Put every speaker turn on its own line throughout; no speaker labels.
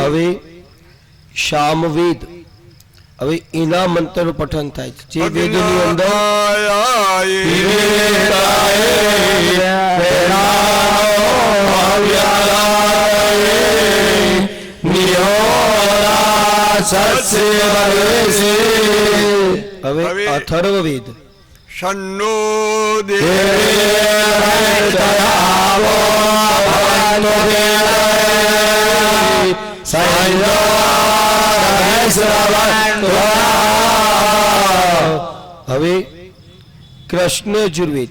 હવે શામવેદ, હવે એના મંત્રનું પઠન થાય છે. જે વેદની અંદર હવે અથર્વવેદ
શન્નો
હવે કૃષ્ણ યજુર્વેદ,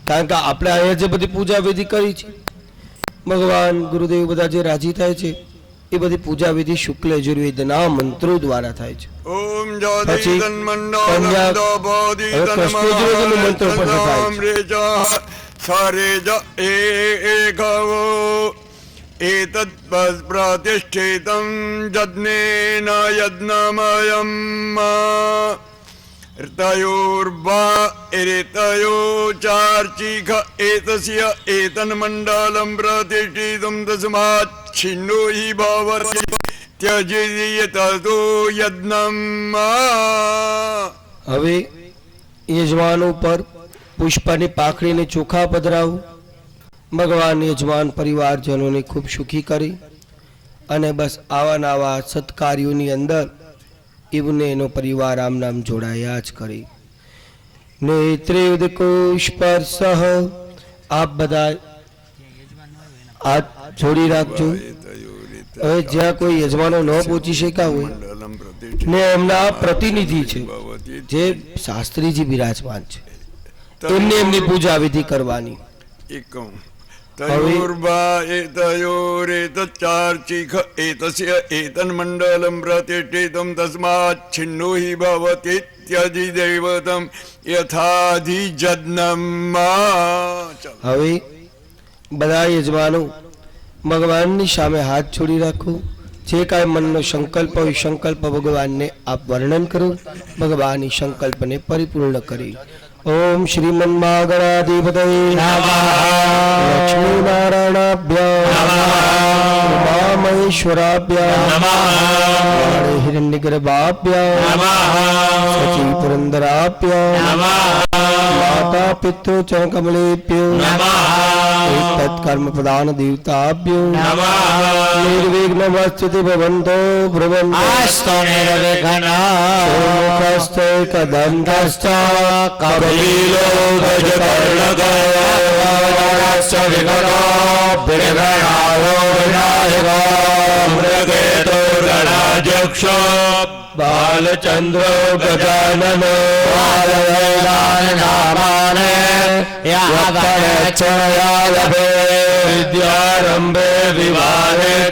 કારણ કે આપણે અહીંયા જે બધી પૂજા વિધિ કરી છે, ભગવાન ગુરુદેવ બધા જે રાજી થાય છે એ બધી પૂજા વિધિ શુક્લ યજુર્વેદના મંત્રો દ્વારા થાય છે.
ઓમ
પછી કૃષ્ણ મંત્રો પણ
એતદ પ્રતિષ્ઠિતં જજ્ઞેન યજ્ઞમયં ऋतयोर्वा एतयो चार्चिख एतस्य एतन्मण्डलं प्रतिष्ठितं तस्मात् छिन्नो हि भवति त्यजेयतो यज्ञम्.
હવે યજમાનો પર પુષ્પની પાખડીને ચોખા પધરાવું. ભગવાન યજમાન પરિવારજનોને ખૂબ સુખી કરી અને બસ આવા નવા સત્કાર્યોની અંદર એમને એનો પરિવાર આમ નામ જોડાયા જ કરી. નેત્રેદકો સ્પર્શ, આપ બધા હાથ જોડી રાખજો. હવે જ્યાં કોઈ યજમાનો ન પહોંચી શક્યા હોય ને એમના પ્રતિનિધિ છે જે શાસ્ત્રીજી બિરાજમાન છે, એમને એમની પૂજા વિધિ કરવાની.
तयोर्वा एतयोरेतच्चार्चिख एतस्य एतन्मण्डलं प्रतिष्ठितं तस्मात् छिन्नो हि भवति त्यजि दैवतं यथाधिजज्ञम्.
હવે બધા યજમાનો ભગવાનની સામે હાથ જોડી રાખો. જે કાંઈ મનનો સંકલ્પ હોય સંકલ્પ ભગવાનને આપ વર્ણન કરો. ભગવાનની સંકલ્પને પરિપૂર્ણ કરી. ओम श्रीमन्मागणाधिपतये नमः. लक्ष्मीनारायणाभ्यां नमः. उमामहेश्वराभ्यां नमः. हिरण्यगर्भाभ्यां नमः. सचीपुरन्दराभ्यां नमः. माता पितृ चरणकमलेभ्यो नमः. तत्कर्म प्रदान देवताभ्यो नमः. निर्विघ्नमस्तुते भवन्तो भ्रुवन्तु निर्विघ्नः कदन्तश्च कपिलो गजकर्णकस्य विघ्नो विघ्नायो विनायको मृगेतो गणाध्यक्षो बालचन्द्रो गजाननो नामाने यावच्छयालभे विद्यारम्भे विवाहे च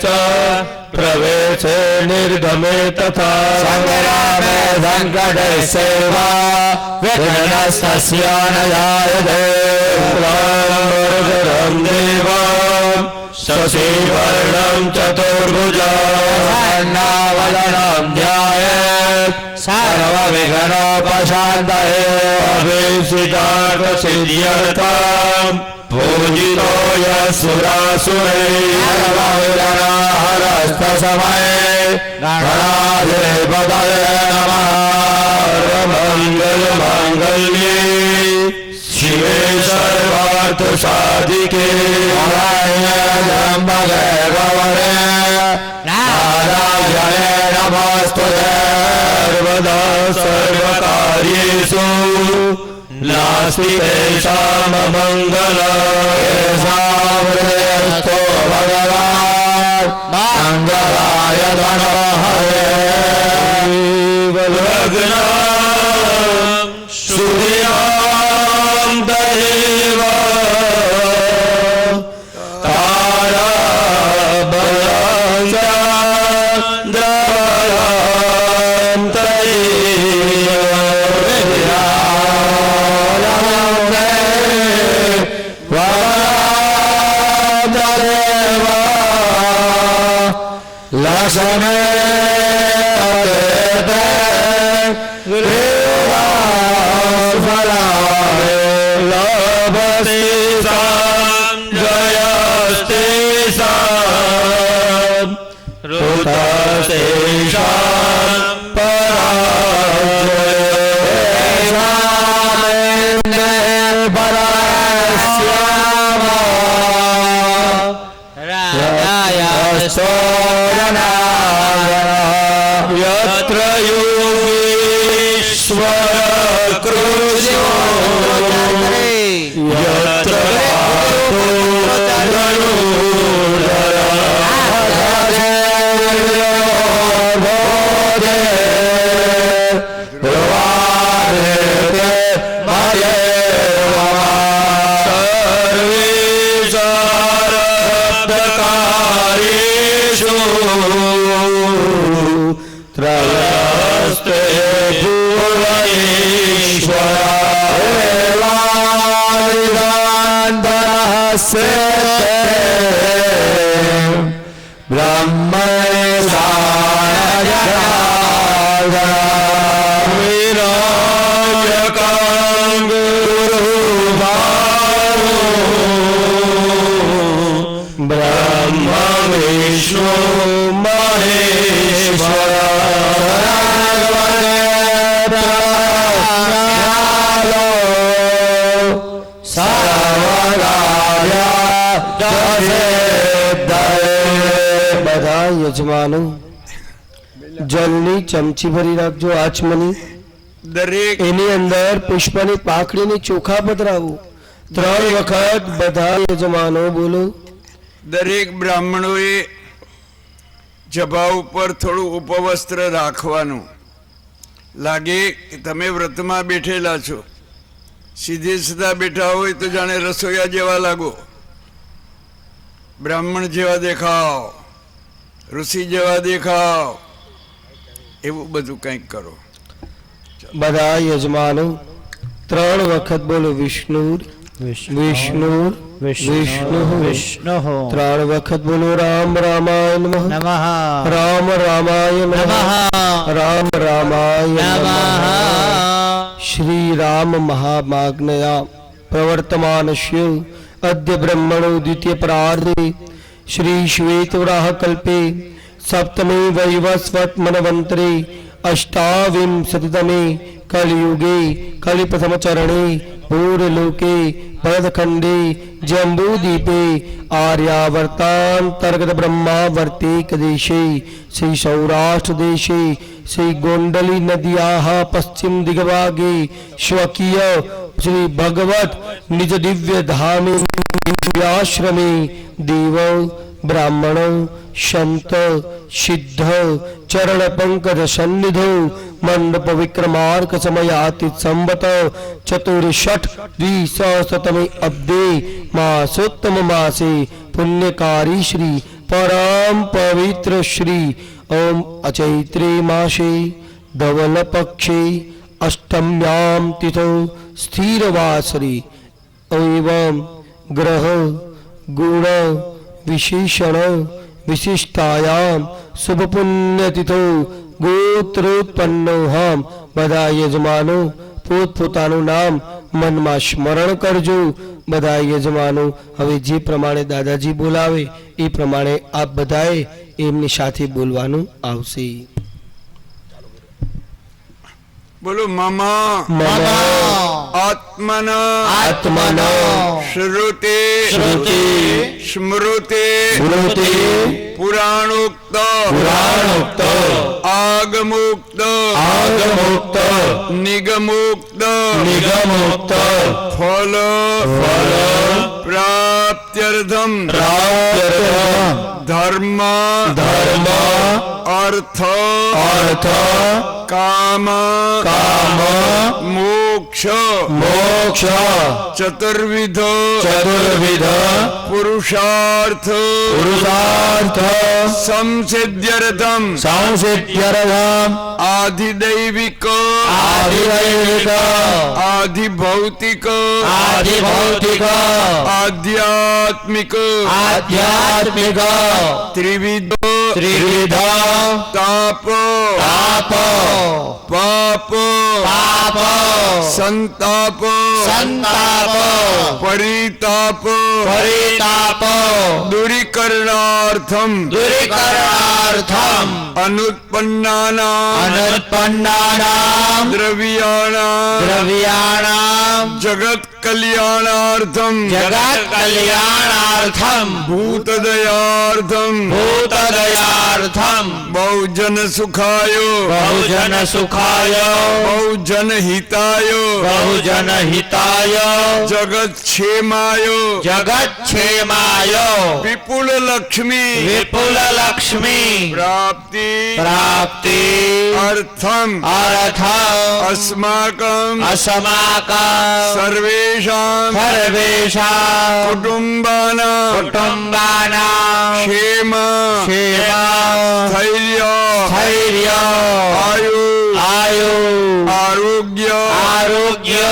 प्रवेशे निर्गमे तथा संग्रामे संकटे सेवा विघ्नस्तस्य न जायते. मुरगरं देवं शशिवर्णं चतुर्भुजं वदनं ध्यायेत् सर्वविघ्नोपशान्तये. अभीष्टार्थसिद्ध्यर्थं पूजितो यस्सुरासुरैर्हरस्तसमये गणाधिपतये नमः. मंगल्ये शिवे सर्वार्थसाधिके त्र्यम्बके गौरी नारायणे नमोस्तुते. सर्वदा सर्वकार्येषु नास्ति तेषाममङ्गलम्. येषामृतेऽस्तु भगवान् मङ्गलाय धनोहरे. लग्नं सुधियां ददेव तारा શાસને લભતે જયસ્તે રુતસ્તે યત્ર યોગીશ્વર કૃષ્ણો યત્ર ત્રયસ્તે ભુવનેશ્વરાસે બ્રહ્મ વિષ્ણુ મહેશ્વર બધા યજમાનો જલની ચમચી ભરી રાખજો આચમની
દરેક
એની અંદર પુષ્પની પાંખડીની ચોખા પધરાવો 3 વખત બધા યજમાનો બોલો
દરેક બ્રાહ્મણોએ જભા ઉપર થોડું ઉપવસ્ત્ર રાખવાનું લાગે કે તમે વ્રતમાં બેઠેલા છો સીધે સીધા બેઠા હોય તો જાણે રસોઈયા જેવા લાગો બ્રાહ્મણ જેવા દેખાવ ઋષિ જેવા દેખાવ એવું બધું કંઈક કરો
બધા યજમાનો 3 વખત બોલો વિષ્ણુ વિષ્ણુ વિષ્ણુ વિષ્ણુ 3 વખત બોલો રામ રામાય નમઃ રામ રામાય નમઃ રામ રામાય નમઃ શ્રી રામ મહામાગ્નયા પ્રવર્તમાનસ્ય અદ્ય બ્રહ્મણો દ્વિતીય પરાર્ધે શ્રી શ્વેતવરાહ કલ્પે સપ્તમે વૈવસ્વત મનવંતરે અષ્ટાવિંશતિતમે કલિયુગે કલિપ્રથમચરણે ભૂરલોકે ભરતખંડે જંબૂદીપે આર્યાવર્તાંતર્ગત બ્રહ્માવર્તિક દેશે શ્રી સૌરાષ્ટ્ર દેશે શ્રી ગોંડલી નદીયાઃ પશ્ચિમ દિગ્ભાગે સ્વકીય શ્રી ભગવત નિજ દિવ્ય ધામે દિવ્યાશ્રમે દેવ બ્રાહ્મણ સંત સિદ્ધ ચરણ પંકજ સન્નિધો મંડપ વિક્રમાર્ક સમયાતિ સંવત ચતુર્ષઠ દ્વિસહસ્રતમે અબ્દે માસોત્તમ માસે પુણ્યકારી શ્રી પરમ પવિત્ર શ્રી ઓમ અચૈત્રે માસે ધવલ પક્ષે અષ્ટમ્યામ તિથો સ્થિરવાસરી એવં ગ્રહ ગુણ વિશેષણ વિશિષ્ટાયામ શુભ પુણ્યતિથો ગોત્રોત્પન્નોહમ બધા યજમાનો પોતપોતાનું નામ મનમાં સ્મરણ કરજો બધા યજમાનો હવે જે પ્રમાણે દાદાજી બોલાવે એ પ્રમાણે આપ બધાએ એમની સાથે બોલવાનું આવશે
બોલો મમા આત્મન
આત્મન
શ્રુતિ
શ્રુતિ
સ્મૃતિ
સ્મૃતિ
પુરાણોક્ત
પુરાણોક્ત
આગમોક્ત
આગમોક્ત
નિગમોક્ત
નિગમોક્ત
ફલ
ફલ
પ્રાપ્ત્યર્થમ
પ્રાપ્ત્યર્થમ
ધર્મ
ધર્મ
અર્થ
અર્થ
કામ
કામ
મોક્ષ
મોક્ષ
ચતુર્વિધ
ચતુર્વિધ
પુરુષાર્થ
પુરુષાર્થ
સંસિદ્ધ્યર્થમ
સંસિદ્ધ્યર્થમ
આધિદૈવિક
આધિદૈવિક
આધિભૌતિક
આધિભૌતિક
આધ્યાત્મિક
આધ્યાત્મિક
ત્રિવિધ
ત્રિવિધ
તાપ
તાપ
પાપ
પાપ
સંતાપ
સંતાપ
પરિતાપ
પરિતાપ
દૂરીકરણાર્થમ
દૂરીકરણાર્થમ
અનુત્પન્નાનામ
અનુત્પન્નાનામ
દ્રવ્યાણામ
દ્રવ્યાણામ
જગત કલ્યાણાર્થમ
જગત કલ્યાણાર્થમ
ભૂતદયાર્થમ
ભૂતદયાર્થમ
બહુજન સુખાય
બહુજન સુખાય
બહુજન હિતાય
બહુજન હિતાય
જગત ક્ષેમાય
જગત ક્ષેમાય
વિપુલ લક્ષ્મી
વિપુલ લક્ષ્મી
પ્રાપ્તિ
પ્રાપ્તિ
અર્થમ
અર્થમ
અસ્માકમ
અસ્માકં
સર્વેષામ
સર્વેષાં
કુટુંબાનામ
કુટુંબાનાં
ક્ષેમ
ક્ષેમ
ધૈર્ય
ધૈર્ય
આયુ
આયુ
આરોગ્ય
આરોગ્ય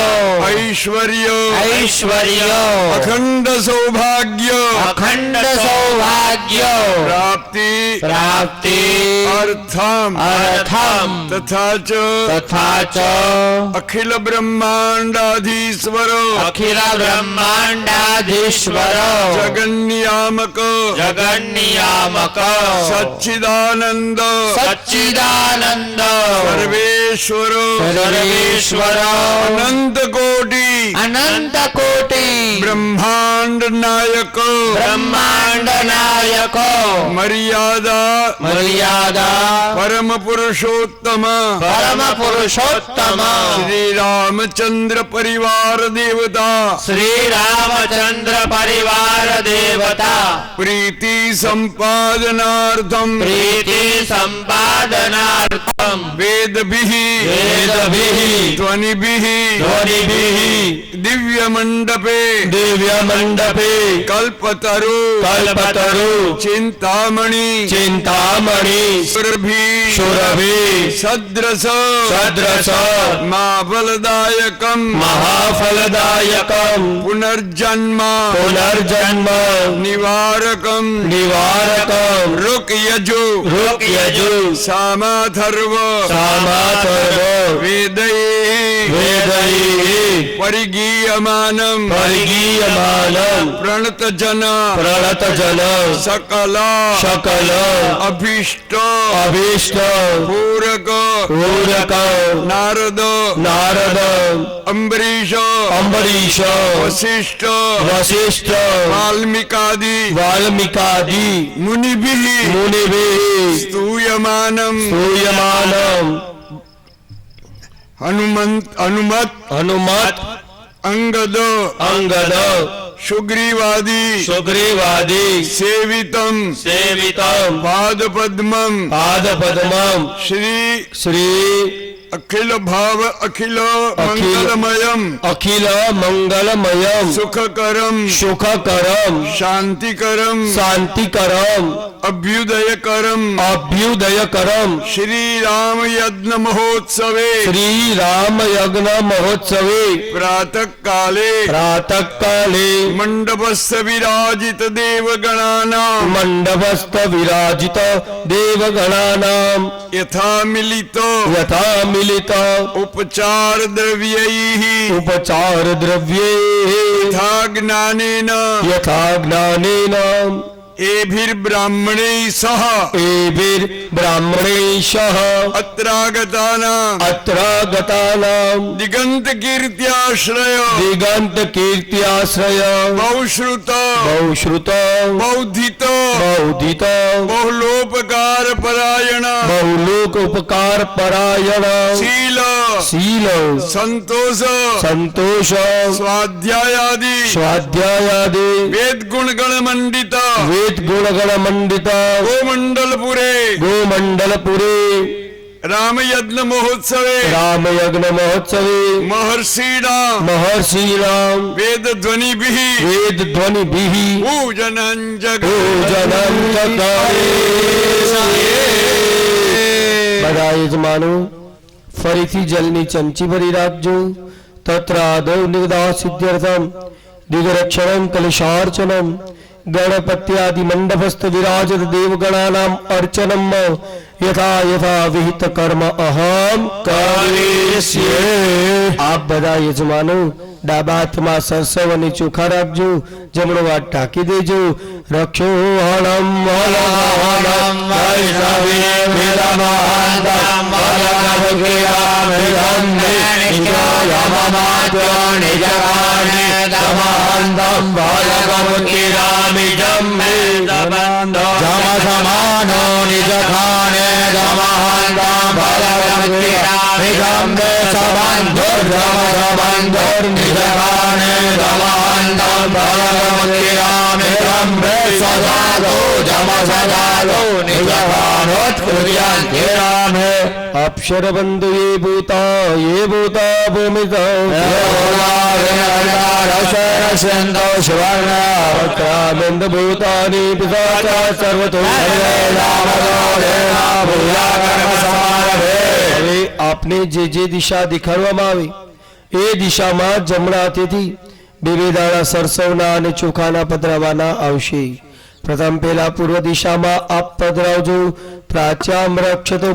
ઐશ્વર્ય
ઐશ્વર્ય
અખંડ સૌભાગ્ય
અખંડ સૌભાગ્ય
પ્રાપ્તિ
પ્રાપ્તિ
અર્થમ
અર્થમ
તથા ચ
તથા ચ
અખિલ બ્રહ્માંડાધીશ્વર
અખિલ બ્રહ્માંડાધીશ્વર
જગન્નિયામક
જગન્નિયામક
સચ્ચિદાનંદ
સચ્ચિદાનંદ
સર્વેશ્વર
સર્વેશ્વર
અનંત કોટી
અનંત કોટી
બ્રહ્માંડ નાયક
બ્રહ્માંડ નાયક
મર્યાદા
મર્યાદા
પરમ પુરુષોત્તમ
પરમ પુરુષોત્તમ
શ્રી રામચંદ્ર પરિવાર દેવતા
શ્રી રામચંદ્ર પરિવાર દેવતા
પ્રીતિ સંપાદનાર્થમ
પ્રીતિ સંપાદનાર્થમ
વેદભિઃ
વેદભિઃ
ધ્વનિભિઃ
ધ્વનિભિઃ
દિવ્ય મંડપે
દિવ્ય મંડપે
કલ્પતરુ
કલ્પતરુ
ચિંતામણી
ચિંતામણી
સુરભી
સુરભી
સદ્રસ
સદ્રસ
મહાફલદાયકમ
મહાફલદાયકમ
પુનર્જન્મ
પુનર્જન્મ
નિવારકમ
નિવારકમ
ઋક્યજુ
ઋક્યજુ
સામાથર્વ
સામાથર્વ
વેદૈઃ
વેદૈઃ
પરિગીયમાનમ
પરિગીયમાનમ
પ્રણતજન
પ્રણતજન
સકલ
શકલ
અભીષ્ટ
અભીષ્ટ
પૂરક
પૂરક
નારદ
નારદ
અંબરીશ
અંબરીશ
વસિષ્ઠ
વસિષ્ઠ
વાલ્મીકાદિ
વાલ્મીકાદિ
મુનિભિઃ
મુનિભિઃ
સ્તુયમાનમ
સ્તુયમાનમ
હનુમત
હનુમત
અંગદ
અંગદ
સુગ્રીવાદિ
સુગ્રીવાદિ
સેવિતમ
સેવિતમ
પાદપદ્મમ
પાદપદ્મમ
શ્રી
શ્રી
અખિલ ભાવ અખિલ મંગલમયમ
અખિલ મંગલમયમ
સુખકરમ
સુખકરમ
શાંતિકરમ
શાંતિકરમ
અભ્યુદયકરમ
અભ્યુદયકરમ
શ્રી રામ યજ્ઞ મહોત્સવે
શ્રી રામ યજ્ઞ મહોત્સવે
પ્રાતઃકાલે
પ્રાતઃકાલે
મંડપસ્થ વિરાજિત દેવગણાનામ
મંડપસ્થ વિરાજિત દેવગણાનામ
યથા મિલિત
યથા મિલિત
ઉપચાર દ્રવ્યૈઃ
ઉપચાર દ્રવ્યે
યથા જ્ઞાનેન
યથા જ્ઞાનેન
એભિર્બ્રાહ્મણૈઃ સહ
એભિર્બ્રાહ્મણૈઃ
અત્રાગતાનામ
અત્રાગતાનામ
દિગંત કીર્ત્યાશ્રય
દિગંત કીર્ત્યાશ્રય
બહુશ્રુત
બહુશ્રુત
બૌદ્ધિત
બૌદ્ધિત
બહુલોપકાર પરાયણ
બહુલોક ઉપકાર પરાયણ
શીલ
શીલ
સંતોષ
સંતોષ
સ્વાધ્યાયાદિ
સ્વાધ્યાયાદિ
વેદ ગુણગણ મંડિત
વેદ ગુણગણ મંડિત
ગોમંડલપુરે
ગોમંડલપુરે
રામયજ્ઞ મહોત્સવે
રામયજ્ઞ મહોત્સવે
મહર્ષિણામ વેદ ધ્વનિભિઃ
વેદ ધ્વનિભિઃ
પૂજનં
પૂજનં ચકારે. બધા યજમાનો ફરીથી જલની ચમચી ભરી રાખજો. તત્ર આદૌ નિગદા સિદ્ધ્યર્થમ દિગરક્ષણમ કલશાર્ચનમ गणपत्यादि मंडपस्थ विराजत देवगणानाम अर्चनम यथा यथा विहित कर्म अहम करिष्ये। आप બધા યજમાનો ડાબા હાથમાં સરસવ અને ચોખા રાખજો, જમણો હાથ ઢાંકી દેજો। રક્ષો હણમ વલહણમ વૈષ્ણવે વિરમહંતમ વલગભગિરામિદમ નિત્યયમમાત્યો નિજકાને દમહંતમ વલગભગિરામિદમ જમસમાનો નિજખાને દમહંતમ વલગભગિરામિદમ સબંધુર્જમસબંધુર નિજખાને દમહંતમ વલગભગિરામિદમ सदालो जम सदालो निजखानोत्कृत्यान्तिराम। अक्षर बंधु ये भूता भूमित रसंतो सुवर्ण भूतानि पिता सर्वतो आपने जे दिशा दिखाड़वामां आवे ए दिशामां जमणा हाथेथी બે દાણા સરસવના અને ચોખાના પધરાવવાના આવશે। પ્રથમ પહેલા પૂર્વ દિશામાં આપ પધરાવજો। પ્રાચ્યામ રક્ષતો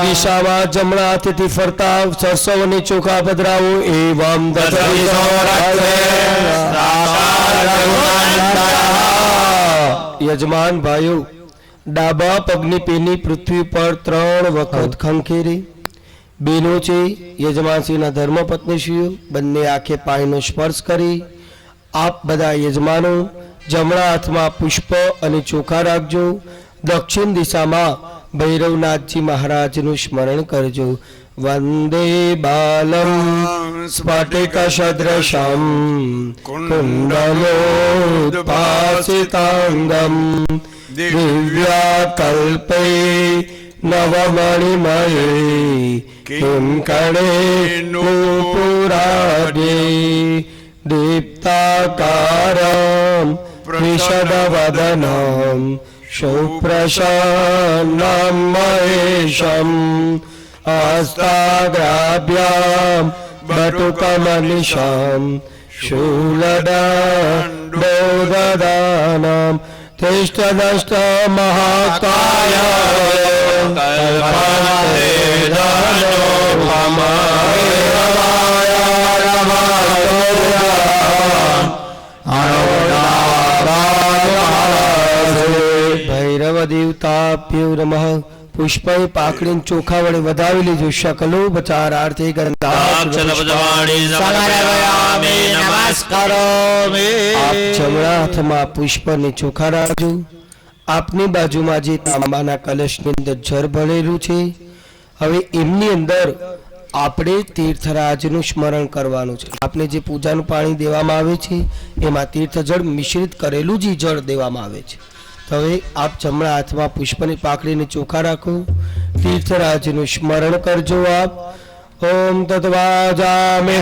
દિશામાં જમણા હાથેથી ફરતા સરસવ અને ચોખા પધરાવો। એવમ યજમાન ભાઈઓ ડાબા પગની પેની પૃથ્વી પર 3 વખત ખંખેરે। બેનો છે યજમાનશ્રીના ધર્મપત્નીશ્રીઓ બંને આંખે પાણીનો સ્પર્શ કરી। આપ બધા યજમાનો જમણા હાથમાં પુષ્પ અને ચોખા રાખજો। દક્ષિણ દિશામાં ભૈરવનાથજી મહારાજનું સ્મરણ કરજો। વંદે બાલમ સ્ફટિક સદૃશમ કુંડલોત્પાસિતાંગમ દિવ્યાકલ્પે નવમણિમયે કિં કણે નૂપુરાડે दीप्ताकारं विशदवदनं सुप्रसन्नं महेशम् हस्ताग्राभ्यां बटुकमनिशं शूलदण्डोददानं तिष्ठदष्ट महाकाय ભૈરવ દેવતાભ્યો નમઃ। પુષ્પે પાકડી ચોખા વડે વધાવી લીધું। શકલો બચારાર્થે જમણા હાથમાં પુષ્પ ને ચોખા રાખજો। આપની બાજુમાં જે તાંબાના કલશની અંદર જળ ભરેલું છે હવે એમની અંદર આપણે તીર્થરાજનું સ્મરણ કરવાનું છે। આપણે જે પૂજાનું પાણી દેવામાં આવે છે એમાં તીર્થજળ મિશ્રિત કરેલું જ જળ દેવામાં આવે છે। તો હવે આપ જમણા હાથમાં પુષ્પની પાકડીને ચોખા રાખો। તીર્થરાજનું સ્મરણ કરજો। આપ ઓમ તત્વાજામિ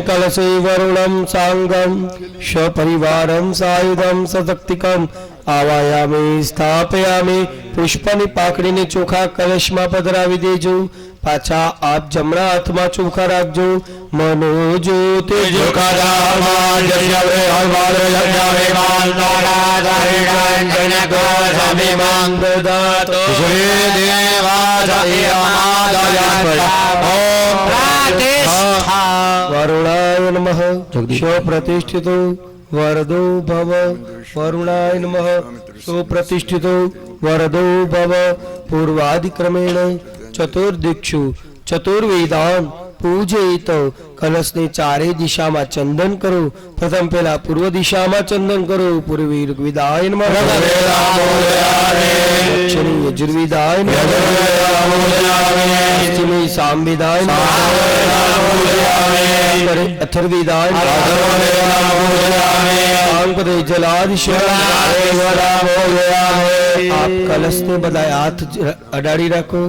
कलशे वरुणं सांगं सपरिवारं सायुधं सशक्तिकं आवायामि स्थापयामि। पुष्पनी पाकड़ीने चोखा कलशમાં પધરાવી દેજો। પાછા આપ જમણા હાથમાં ચોખા રાખજો। મનોજ્યોતિ જોખાદામાં જયવે હરવાર જયવે માનનારાયણ સમિમાંગ દદાતો શ્રી દેવાદયમાદયં ઓમ પ્રતિષ્ઠા वरुणाय नमः। सुप्रतिष्ठितो वरदो भव। वरुणाय नमः। सुप्रतिष्ठितो वरदो भव। पूर्वादिक्रमेण चतुर्दिक्षु चतुर्वेदान् પૂજિત કલશની ચારે દિશામાં ચંદન કરો. પ્રથમ પેલા પૂર્વ દિશામાં ચંદન કરો. પૂર્વી ઋગ્વેદાય નમઃ, દક્ષિણી યજુર્વેદાય નમઃ, પશ્ચિમી સામવેદાય નમઃ, ઉત્તરે અથર્વેદાય નમઃ, સાંગપદે જલાધિશેષ. આપ કલશને બધા હાથ અડાડી રાખો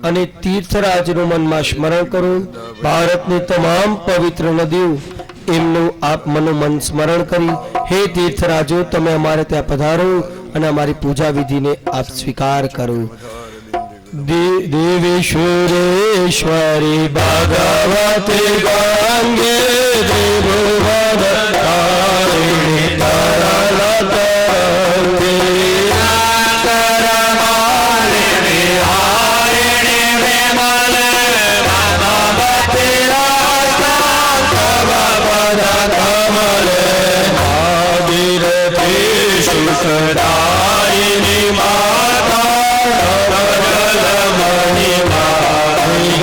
અને તીર્થરાજનું મનમાં સ્મરણ કરો. ભારતની તમામ પવિત્ર નદીઓ એમનું આપ મનોમન સ્મરણ કરી, હે તીર્થરાજો તમે અમારે ત્યાં પધારો અને અમારી પૂજા વિધિને આપ સ્વીકાર કરો. દેવેશ્વરેશ્વરી ભગવતી ગંગે ત્રિભુવનકારિણી સુખદાયિની માતા રમણી મારી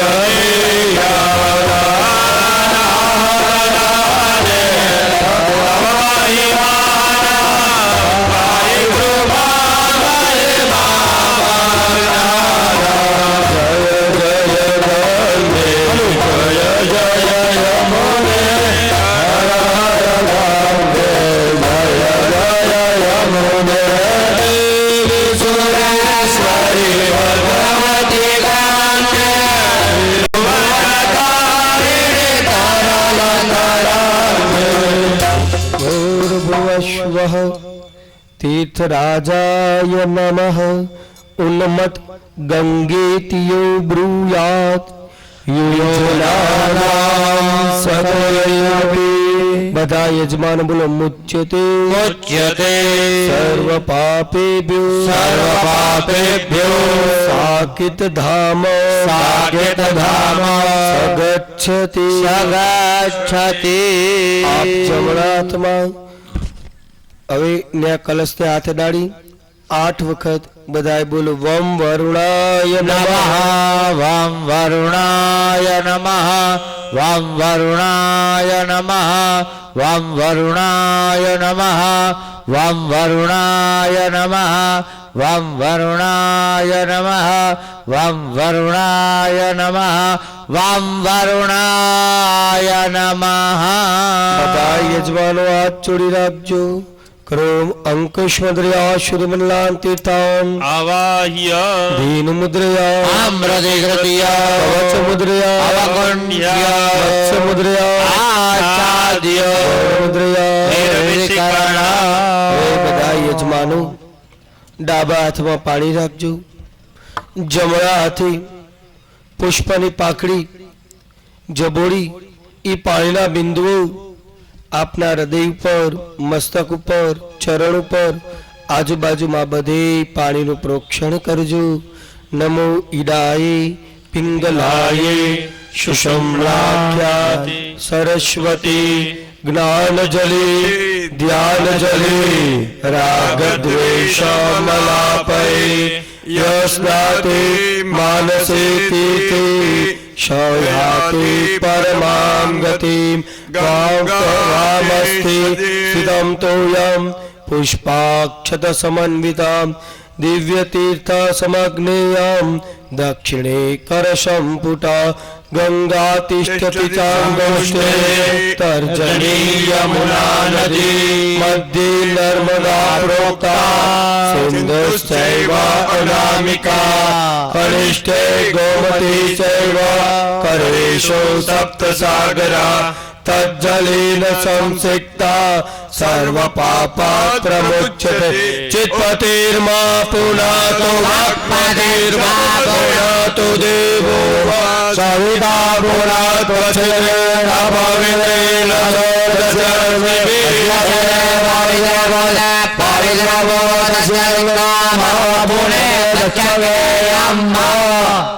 तीर्थराजाय नमः उन्मत गंगेतियो ब्रूयात् योजनानां सदयपि. બધા યજમાન બોલો મુચ્યતે
मुच्यते
સર્વ પાપેભ્યો સાકિત ધામ
साकेतधाम
સગચ્છતિ.
सगच्छति.
આપ જમણા હાથમાં હવે ન્યા કલશને હાથ ડાળી 8 વખત બધાય બોલો વમ વરુણાય
नमः
નમઃ.
वं वरुणाय नमः वं वरुणाय नमः वं वरुणाय नमः वं वरुणाय नमः वं वरुणाय नमः वं वरुणाय नमः वं वरुणाय नमः.
બધા યજમાનો હાથ જોડી રાખજો. ક્રોમ અંકુશમદ્રયા શ્રીમલ્લાંતિતામ
आवाह्य
ધીન મુદ્રયા
आम्रदिकृत्या
કવચ મુદ્રયા
अवगुण्य
મત્સ્ય મુદ્રયા
आचार्य
મુદ્રયા.
निर्विकरण
હવે બધા યજમાનો ડાબા હાથમાં પાણી રાખજો. જમણા હાથે પુષ્પની પાકડી જબોડી એ પાણીના બિંદુઓ આપના હૃદય ઉપર, મસ્તક ઉપર, ચરણ ઉપર, આજુબાજુમાં બધે પાણીનું પ્રોક્ષણ કરજો. નમો ઈડાય પિંગલાય સુષમલાખ્યા સરસ્વતી જ્ઞાનજલી ધ્યાનજલી રાગદ્વેષમલાપય યસ્નાતે માનસે તીર્થે શયાતિ પરમાં ગતિમ ગામસ્તિ સ્થિતમ તોયમ પુષ્પાક્ષત સમન્વિતામ દિવ્યતીર્થ સમગ્નેયમ દક્ષિણે કરસંપુટા ગંગા તિષ્ઠતિ ચાંદોષ્ટે તર્જની યમુના નદી મધ્યે નર્મદા પ્રોક્તા સિંધુશ્ચૈવ અનામિકા કનિષ્ઠે ગોમતી ચૈવ કરેશો સપ્ત સાગરા તજ્જલેન સંસિક્તા સર્વ પાપાત પ્રમુચ્યતે ચિત્પતિર્મા પુનાતો ભક્તિર્મા પુનાતો દેવો સવિતા પુનાત વચનેન ભવિતેન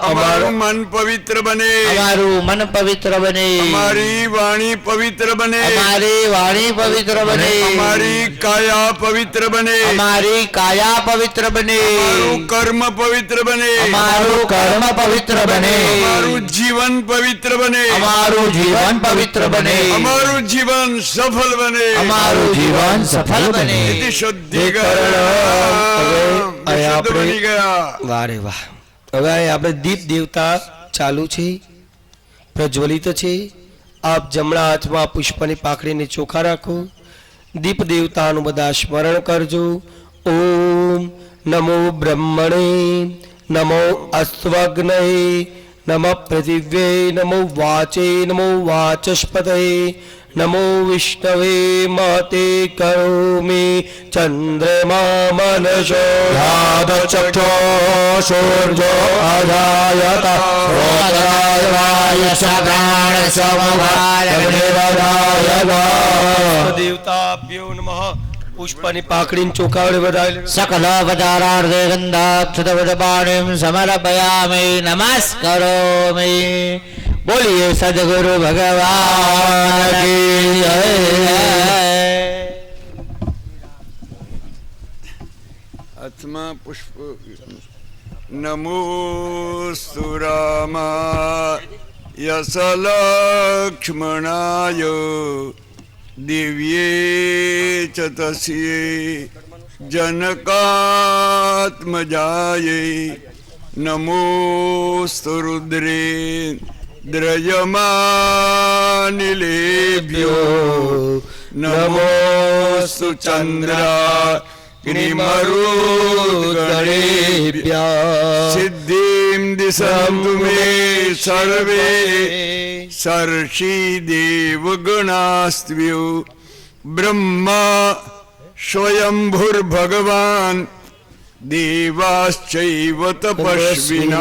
અમારું મન પવિત્ર બને,
અમારું મન પવિત્ર બને,
અમારી વાણી પવિત્ર બને,
અમારી વાણી પવિત્ર બને,
અમારી કાયા પવિત્ર બને,
અમારી કાયા પવિત્ર બને,
અમારું કર્મ પવિત્ર બને,
અમારું કર્મ પવિત્ર બને,
અમારું જીવન પવિત્ર બને,
અમારું જીવન પવિત્ર બને,
અમારું જીવન સફળ બને,
અમારું જીવન સફળ બને.
इति शुद्धिकरण
હવે
શુદ્ધ
આપણે
બની ગયા.
વાહ રે વાહ. હવે અહીં આપણે દીપ દેવતા ચાલુ છે, પ્રજ્વલિત છે. આપ જમણા હાથમાં પુષ્પની પાકડીને ચોખા રાખો. દીપ દેવતાનું બધા સ્મરણ કરજો. ઓમ નમો બ્રહ્મણે, નમો અસ્ત્વગ્નય, નમઃ પૃથિવ્યે, નમો વાચે, નમો વાચસ્પતય, નમો વિષ્ણવે મતે કરોમિ ચંદ્રમા મનસો
ધાતચક્ષો સૂર્યો અજાયત રોદરાય સપ્રાણ સમવાય
દેવતાભ્યો નમઃ. પુષ્પની પાકડીને ચોખા વડે વધારે
સકલ પચારાર્થે ગંધાક્ષતવદપાણીમ સમર્પયામિ નમસ્કરોમિ. બોલીએ સદગુરુ ભગવાન કી જય.
હાથમાં પુષ્પ. નમોસ્તુ રામાય સલક્ષ્મણાય દિવ્યે ચ તસ્યે જનકાત્મજાય નમોસ્તુ રુદ્રે દ્રયમાનિલેભ્યો નમોસ્તુ ચંદ્રાગ્નિમરુદ્ગણેભ્યઃ સિદ્ધિમ દિશન્તુ મે સર્વે સર્ષિ દેવગણાસ્ત્વ્યો બ્રહ્મા સ્વયંભુર્ભગવાન દેવાશ્ચૈવ તપસ્વિનઃ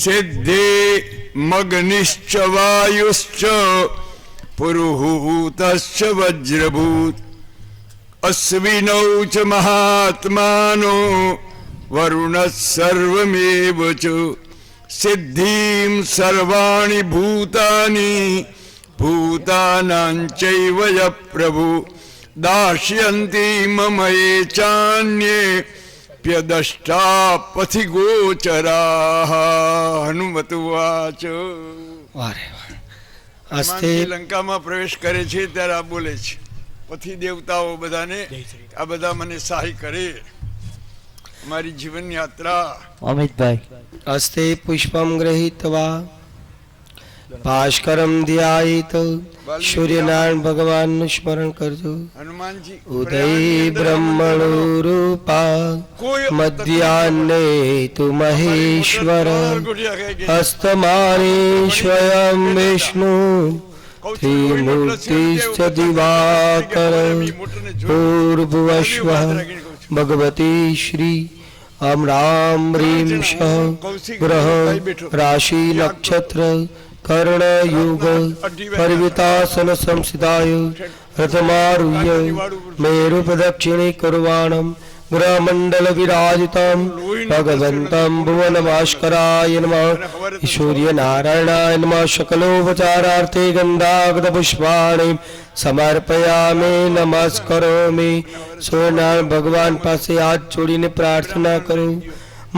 સિદ્ધે મગ્નિશ્ચ વાયુશ્ચ પુરુહૂતશ્ચ વજ્રભૂત અશ્વિનૌ ચ મહાત્માનો વરુણः સર્વમેવ ચ સિદ્ધિમ સર્વાણિ ભૂતાની ભૂતાનાં ચૈવ યઃ પ્રભુ દાસ્યન્તિ મમ ये ચાન્યે પ્યદષ્ટા પથિ ગોચરાઃ. હનુમત વાચ.
વાહ રે વાહ.
હનુમાનજી
હસ્તે
લંકામાં પ્રવેશ કરે છે ત્યારે આ બોલે છે, પથી દેવતાઓ બધાને આ બધા મને સહાય કરે મારી જીવન યાત્રા.
અમિતભાઈ
હસ્તે પુષ્પમ ગૃહીત્વા ભાસ્કરમ ધ્યાયિત. સૂર્યનારાયણ ભગવાનનું સ્મરણ કરજો.
હનુમાનજી
ઉદય બ્રહ્મણો રૂપા
કોઈ
મધ્યાહ્ને તુ મહેશ્વર હસ્તમાને સ્વયં વિષ્ણુ ત્રિમૂર્તિશ્ચ દિવાકર પૂર્ભુવસ્વ ભગવતી શ્રી અમ રામ રીમ શ ગ્રહ રાશિ નક્ષત્ર કર્ણયુગ પરિવિતાસન સંસ્થિતાય રથમારુહ્ય મેરુ પ્રદક્ષિણે કુર્વાણમ ગ્રહમંડલ વિરાજિતમ ભગવંતમ ભુવન ભાસ્કરાય નમઃ. સૂર્ય નારાયણાય નમઃ. શકલોપચારાર્થે ગંધાગત પુષ્પાણિ સમર્પયામિ નમસ્કરોમિ. સૂર્યનારાયણ ભગવાન પાસે હાથ જોડીને પ્રાર્થના કરો.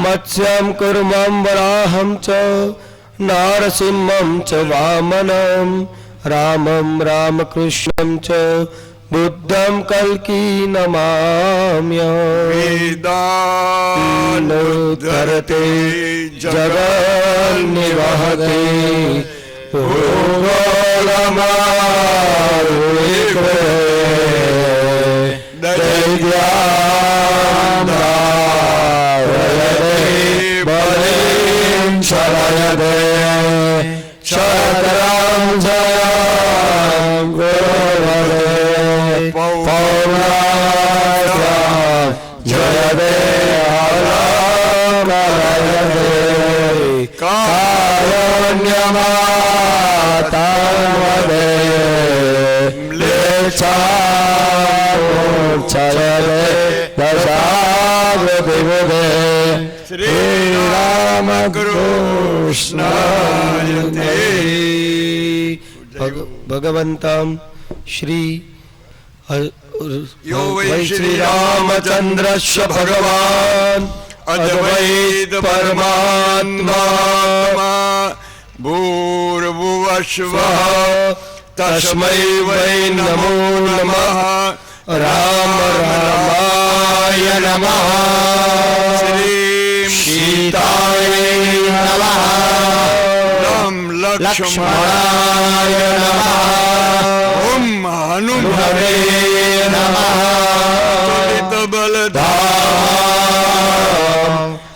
મત્સ્યમ કુર્મં વરાહમ ચ નારસિંહમ ચ વામનમ રામમ રામકૃષ્ણમ ચ બુદ્ધમ કલ્કી નમામ્યહમ.
વેદાનુદ્ધરતે
જગન્નિવહતે ભૂગોળમારુહ્ય દૈવ્યાન્ધારયતે બલિં શરયતે શતરં જયં ગુરુવરે પૌર્ણાત્મા જયતે અલંકરયતે કારુણ્યમાતાન્વદે મ્લેચ્છામૂર્છયતે દશાવૃતિબુધે શ્રીરામ
કૃષ્ણાય તે
ભગવંતમ શ્રી
યો વૈ
વૈ
શ્રી
શ્રી રામચંદ્રસ્ય ભગવાન
અદ્વૈત પરમાત્મા ભૂર્ભુવસ્વઃ તસ્મૈ વૈ નમો નમઃ
રામ રામાય નમઃ
શ્રી
સીતાય નમઃ
રામ
લક્ષ્મણાય નમઃ
ઓમ હનુમતે
નમઃ
ત્વરિત બલધામ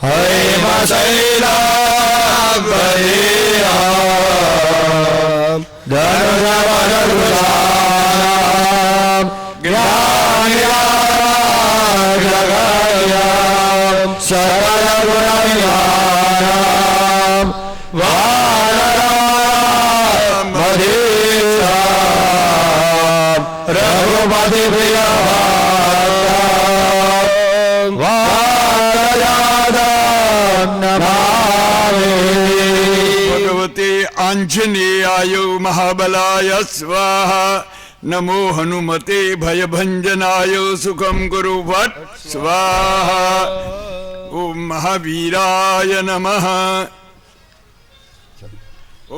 હૈમશૈલાભયહામ ધનુષવનરુષામ જ્ઞાનયામ સકલગુણનિધાનામ વાનરામ મધીરામ રઘુપતિ પ્રિયવાર્તામ વાનરામ નમામિ
ભગવતે આંજનેયાય મહાબલાય સ્વાહા નમો હનુમતે ભયભંજનાય સુખમ કુરુ ભટ્ટ સ્વાહા ઓમ મહાવીરાય નમઃ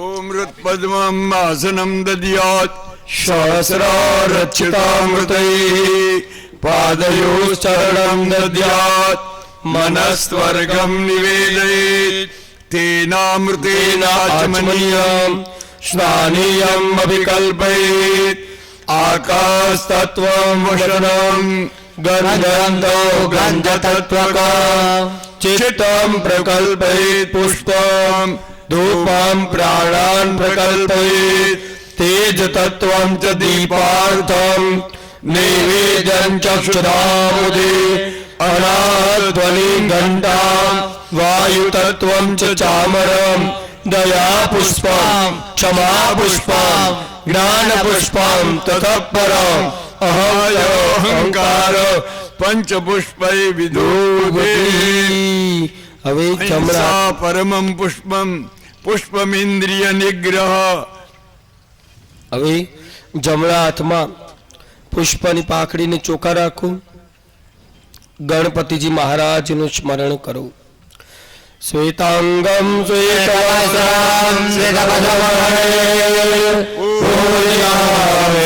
ઓમ હૃત્પદ્મં આસનમ દદ્યાત સહસ્રારચ્યુતામૃતૈः પાદયોશ્ચરણં દદ્યાત મનસ્ત્વર્ગં નિવેદયેત તેનામૃતેનાચમનીયં સ્નાનીયં અભિકલ્પયેત આકાશતત્વં વસनं ગંધંતો ગંધતત્વકં ચિત્तं પ્રકલ્પયેત પુષ્પં ધૂપં પ્રાણાન પ્રકલ્પયેત તેજતત્વં ચ દીપાર્થં નૈવેદ્યં ચક્ષુધામુદે અનાધ્વનિં ઘંટાં વાયુતત્વં ચ ચામરં દયા પુષ્પં ક્ષમા પુષ્પં જ્ઞાન પુષ્પં તતઃ પરમ અહંકાર પંચપુષ્પૈ વિધૂભિઃ
હવે
અહિંસા પરમં પુષ્પમ પુષ્પમિન્દ્રિય નિગ્રહ
હવે જમણા હાથમાં પુષ્પની પાકડીને ચોખ્ખા રાખો ગણપતિજી મહારાજનું સ્મરણ કરો શ્વેતાંગમ શ્વેતવસ્ત્રમ શ્વેતપદ્મવર્ણે પૂજ્યામે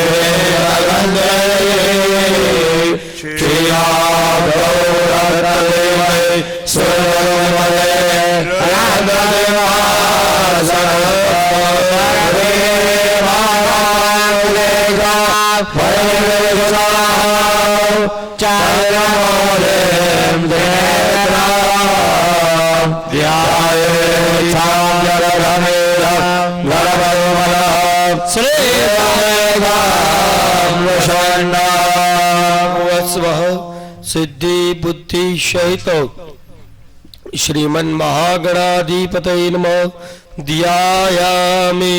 સિદ્ધિ બુદ્ધિ સહિત શ્રીમન મહાગણાધિપતય નમઃ ધ્યાયામિ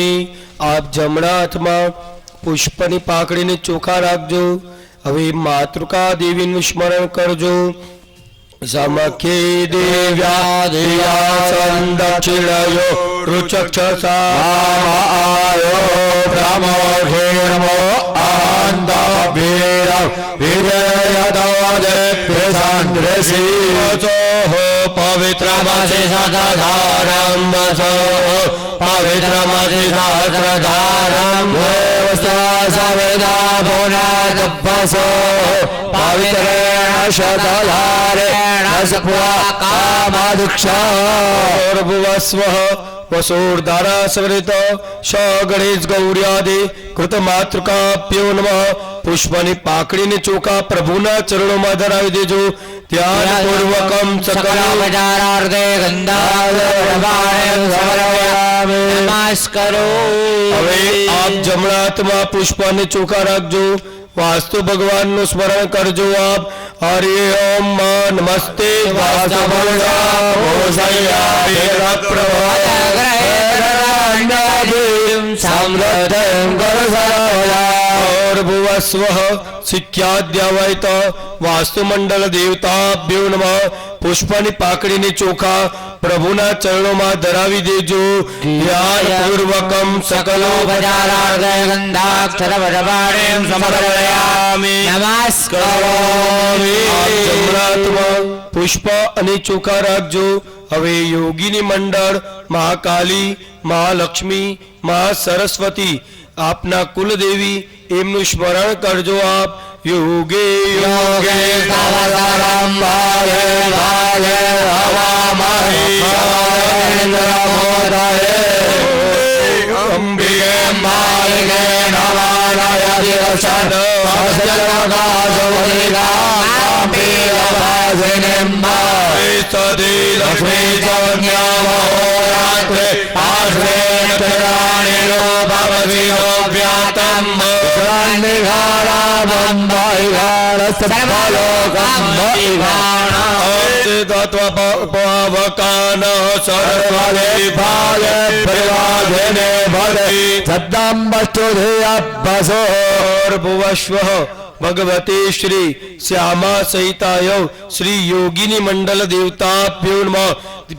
આપ જમણા હાથમાં પુષ્પની પાકડીને ચોખ્ખા રાખજો હવે માતૃકા દેવીનું સ્મરણ કરજો સમખ્યે દેવ્યા દેયાસન દક્ષિણયો રુચક્ષસાયો બ્રહ્મોષેણમો આંદાભેરં વિજયદોદેભ્યસંદ્રસી પવિત્રમસી સદધારં વસો પવિત્રમસી સહસ્રધારં સવેદા ભુનદભ્વસો પવિત્રેણ શતધારેણ સપુઆ કામદુક્ષોર્ભુવસ્વઃ વસોર્ધારા સ્મૃત સ ગણેશ ગૌર્યાદિ કૃત માતૃકાભ્યો નમઃ પુષ્પની પાકડીને ચોખા પ્રભુના ચરણોમાં ધરાવી દેજો ધ્યાન પૂર્વકમ
સકલાવજારાર્ધે ગંધારવાણે નમસ્કારો
હવે આપ જમણા હાથમાં પુષ્પને ચોખા રાખજો વાસ્તુ ભગવાનનું સ્મરણ કરજો આપ હરિ ઓમ નમસ્તે ભુવસ્વ શિખ્યાદ્યવૈત વાસ્તુમંડળ દેવતાભ્યો નમઃ પુષ્પની પાકડીને ચોખા પ્રભુના ચરણોમાં ધરાવી દેજો. ધ્યાનપૂર્વકમ સકલો
ઉપચારાર્થે ગંધાક્ષરવરપાણીં સમર્પયામિ. નમસ્કારોમિ.
આપ જમણા હાથમાં પુષ્પ અને ચોખા રાખજો. હવે યોગીની મંડળ મહાકાલી, મહાલક્ષ્મી, મહાસરસ્વતી, આપના કુલદેવી એમનું સ્મરણ કરજો. આપ યોગે યોગે
નમસ્કારમ ભાવે ભાવે હવામહે
અંબિકે
માલિકે નમાનય દિવસન
સદી લક્ષ્મી
લક્ષ્મી
પાવકાન સર્વવિભાગે પ્રવાજને ભરે ભુવસ્વ ભગવતે શ્રી શ્યામા સહિતાય શ્રી યોગીની મંડળ દેવતાભ્યો નમઃ.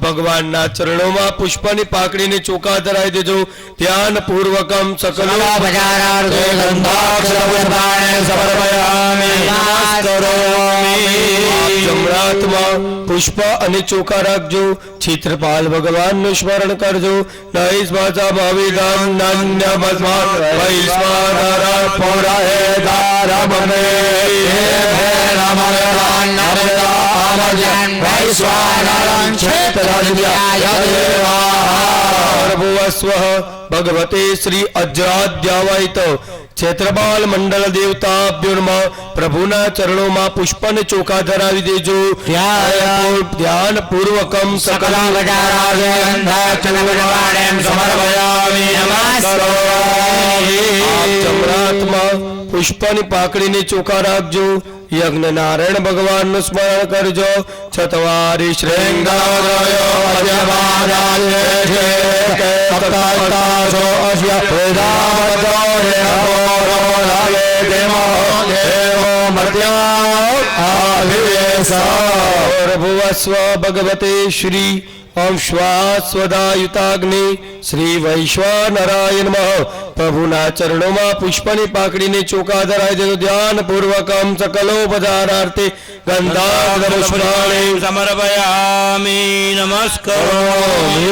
ભગવાનના ચરણોમાં પુષ્પની પાકડીને ચોખા ધરાવી દેજો. ધ્યાન પૂર્વકમ સકલો
ઉપચારાર્થે ગંધાક્ષરવરપાણીં સમર્પયામિ.
જમણા હાથમાં પુષ્પ અને ચોખા રાખજો. ક્ષેત્રપાલ ભગવાનનું સ્મરણ કરજો. નૈસ ભાષા ભાવિદાન નાન્ય ભસ્માન વૈશ્વાનર પૌરાહે દારમને ભુવસ્વ ભગવતે શ્રી અજ્રાદ્યાવાયત ક્ષેત્રપાલ મંડળ દેવતાભ્યો નમઃ. પ્રભુના ચરણોમાં પુષ્પ અને ચોખા ધરાવી દેજો. ધ્યાન પૂર્વકમ સકલ
ઉપચારાર્થે ગંધાક્ષરવરપાણીં સમર્પયામિ. નમસ્કારોમિ.
જમણા હાથમાં પુષ્પની પાકડીને ચોખા રાખજો. યજ્ઞ નારાયણ ભગવાનનું સ્મરણ કરજો. છતવારી ભુવસ્વ ભગવતે શ્રી ઓમ શ્વાસ્વદાયુતાગ્નિ શ્રી વૈશ્વાનરાય નમઃ. પ્રભુના ચરણોમાં પુષ્પની પાકડીને ચોખા ધરાવી દેજો. ધ્યાન પૂર્વકમ સકલોપચારાર્થે ગંધાક્ષરવરપાણીં
સમર્પયામિ. નમસ્કારોમિ.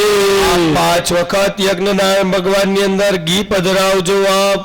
5 વખત યજ્ઞ નારાયણ ભગવાનની અંદર ઘી પધરાવજો. આપ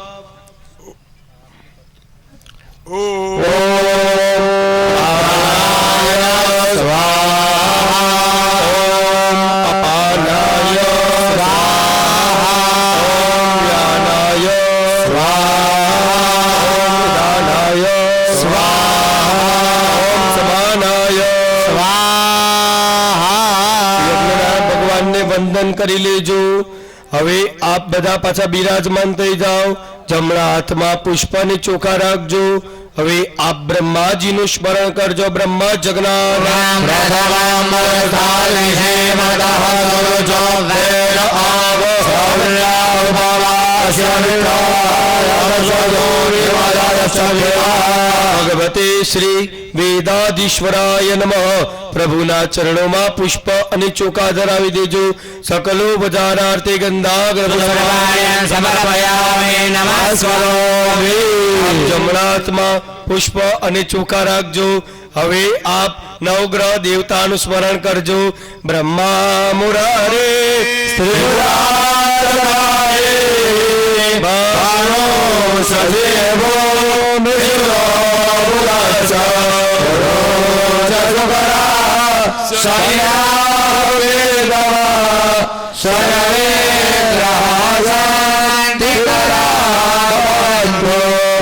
વંદન કરી લેજો. હવે આપ બધા પાછા બિરાજમાન થઈ જાઓ. જમણા હાથમાં પુષ્પ અને ચોખા રાખજો. હવે આપ બ્રહ્માજીનું સ્મરણ કરજો. બ્રહ્મા જગન્નાથ ભગવતે શ્રી વેદાધીશ્વરાય નમઃ. પ્રભુના ચરણોમાં પુષ્પ અને ચોખા ધરાવી દેજો. સકલો બજારાર્થે
ઉપચારાર્થે સમર્પયામિ. નમસ્કારોમિ.
જમણા હાથમાં પુષ્પ અને ચોખા રાખજો. હવે આપ નવગ્રહ દેવતાનું સ્મરણ કરજો. બ્રહ્મા મુરારે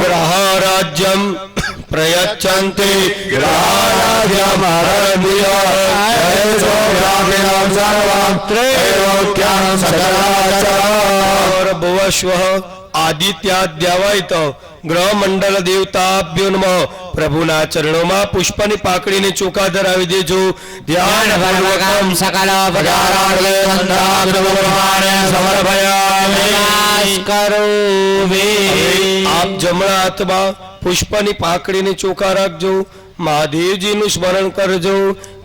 ગ્રહરાજ્યમ પ્રયચ્છન્તિ ભુવસ્વ આદિત્યાદ્યાવાયત ગ્રહ મંડળ દેવતાભ્યો નમઃ. પ્રભુના ચરણોમાં પુષ્પની પાકડીને ચોખા ધરાવી દેજો. ધ્યાન
પૂર્વકમ સકલ ઉપચારાર્થે ગંધાક્ષરવરપાણીં સમર્પયામિ. નમસ્કારોમિ.
આપ જમણા હાથમાં પુષ્પની પાકડીને ચોખા રાખજો. મહાદેવજીનું સ્મરણ કરજો.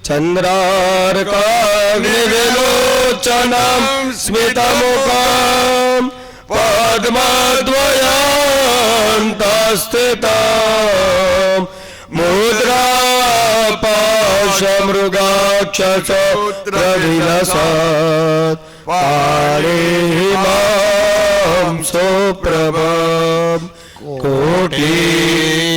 चन्द्रार्काग्निविलोचनं स्मितमुखं पद्मद्वयन्तस्थितं मुद्रापाशमृगाक्षसोत्रविलसत् पाणिहिमां सुप्रभं कोटि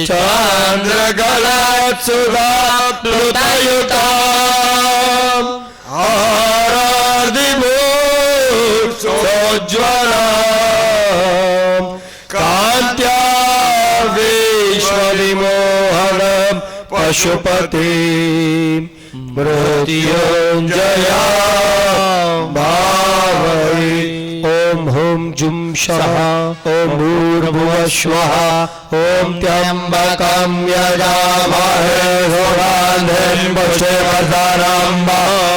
चन्द्रकलात्सुधाप्लुतयुताम् आरार्दिभूसोज्ज्वलाम् कान्त्या विश्वविमोहनं पशुपतिं मृत्युञ्जया भावये। ॐ हुं जुं शः ॐ भूर्भुवः ॐ त्र्यम्बकं यजामहे सुगन्धिं पुष्टिवर्धनं